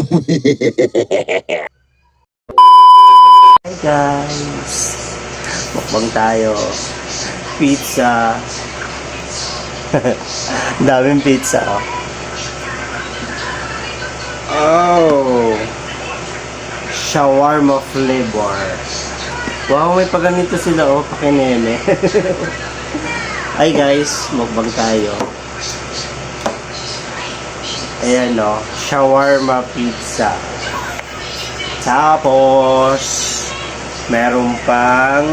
Hi guys! Mukbang tayo. Pizza. Daming pizza. Oh! Shawarma flavor. Wow, may paganito sila oh, pakineme. Hi guys, mukbang tayo. Ayan o, shawarma pizza. Tapos, meron pang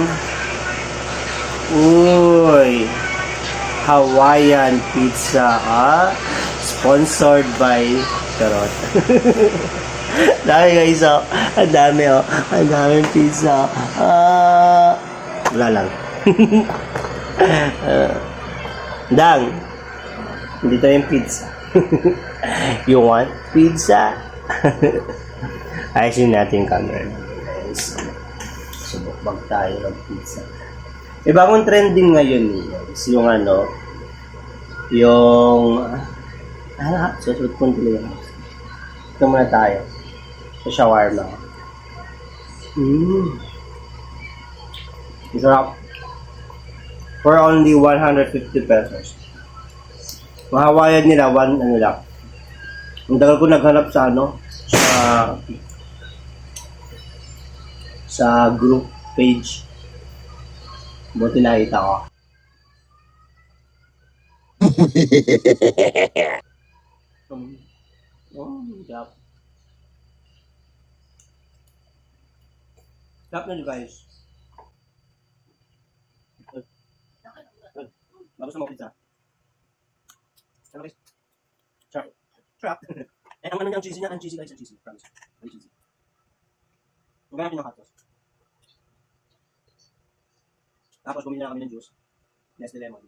Hawaiian pizza. Sponsored by Charot. Dami guys oh. Ang dami oh. Ang daming pizza. Wala lang. Dang. Dito yung pizza. You want pizza? Ayusin natin yung camera. Guys. Subok tayo ng pizza. Bagong trending ngayon guys. Yung susunod kong tuloy. Ito muna tayo. Sa shawarma. Sarap. For only 150 pesos. Mahawayan nila, lang. Ang tagal ko naghanap sa group page. Buti nakita ko. Sarap. Sarap na nyo guys. Bago sa mga pizza. Sarap guys. Sarap. Ang niya, ang cheesy niya. Ang cheesy guys, ang cheesy. Promise. Very cheesy. Ang gaya natin ng hot sauce. Tapos bumili na kami ng juice. Nestle lemon.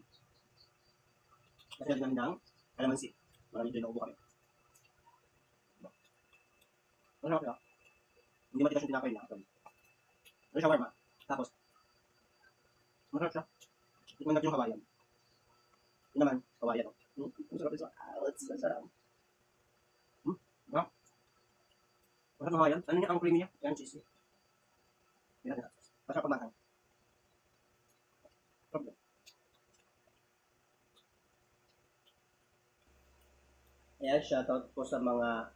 Kasi natin namin ng calamansi. Marami din naubo kami. Masarap na. Hindi matigas yung tinapay na. Shawarma. Tapos, masarap siya. Ito natin yung Hawaiian. Ito naman, Hawaiian. Masarap ito. Masarap. Masarap ng Hawaiian. Ano niya? Ang creamy niya? Yan, cheesy. Masarap pamahang. Problem. Ayan, shoutout po sa mga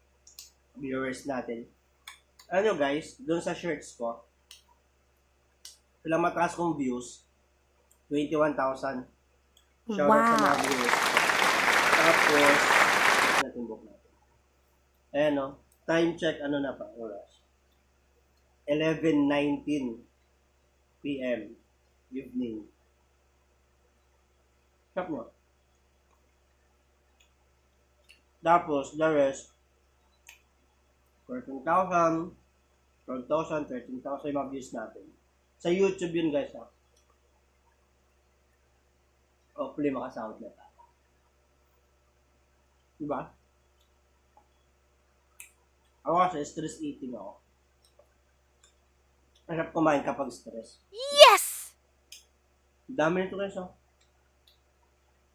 viewers natin. Ano guys, doon sa shirts ko, ilang mataas kong views, 21,000. Shoutout sa mga viewers. Tapos, natin book natin. Ayan o, time check, na pa, oras. 11:19 PM, evening. Shop nyo. Tapos, the rest, 14,000, 12,000, 13,000 yung mga views natin. Sa YouTube yun guys ha. Hopefully makasound na ta. Diba? Ako kasi stress eating ako. Masarap kumain kapag stress. Yes! Dami nito guys oh.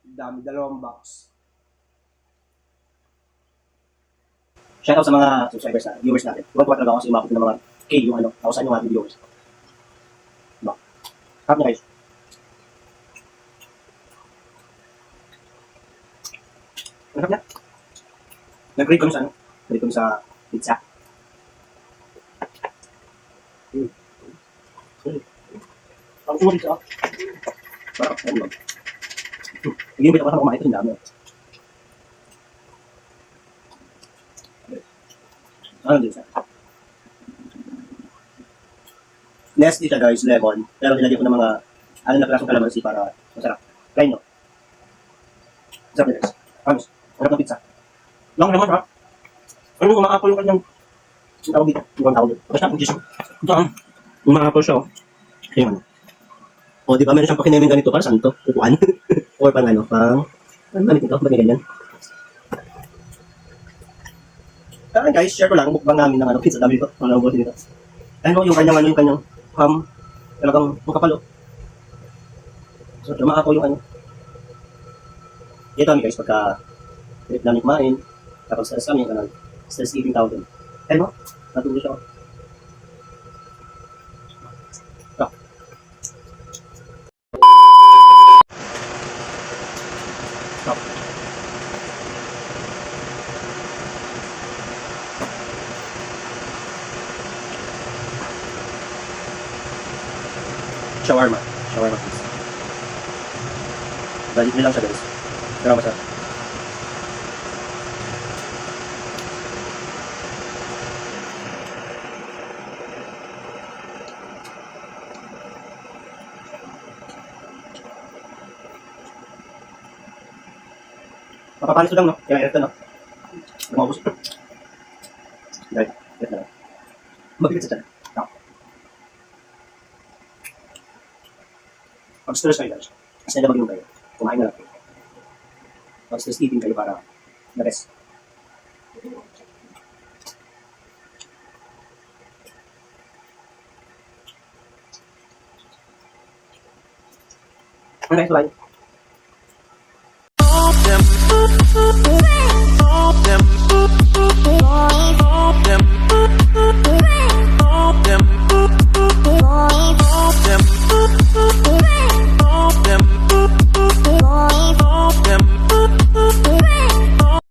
Dami, 2 box. Shoutout sa mga subscribers na, viewers natin. Tuwa-tuwa talaga ako sa umabot ng mga K yung kausaan yung ating viewers. Diba? Harap na guys. Harap na. Nag-grade kami sa Nag-grade kami sa pizza. Ang sulit siya. Parang ano. Hindi mo ako kumain ito, hindi dami. Ano din siya? Nestle siya guys, lemon. Pero nilagyan ko ng mga na klaseng calamansi para masarap. Try nyo. Masarap na guys. Promise. Masarap ng pizza. Lang naman ha. Ano mo, umaapol yung kanyang tawag dito. Yung tawag dito. Basta ang gising. Ito umaapol siya oh. Ayun. O di ba meron siyang pakinaming ganito para saan ito? Upuan? Or pang pang ano ito? Ba't ganyan? Kaya guys, share ko lang, mukbang namin ng pizza. Dami ito, mga nabubuti nito. Ayun yung kanyang ham. Talagang makapalo. So, lumaako yung Ito kami guys, pagka trip namin kumain, tapos stress kami, stress eating tawag din. Ayun mo, natulog siya. Ah. Stop. Shawarma. Shawarma please. Balik nyo lang siya guys. Pero masarap. Mapapanis ko lang, no? Kaya ito, no? Lumabos. Dahil, ito na lang. Mabigat sa tiyan. Ah. Pag-stress kayo, guys. Kasi na mag-inom kayo. Kumain na lang kayo. Pag-stress eating kayo para na-rest. Ano guys, bye.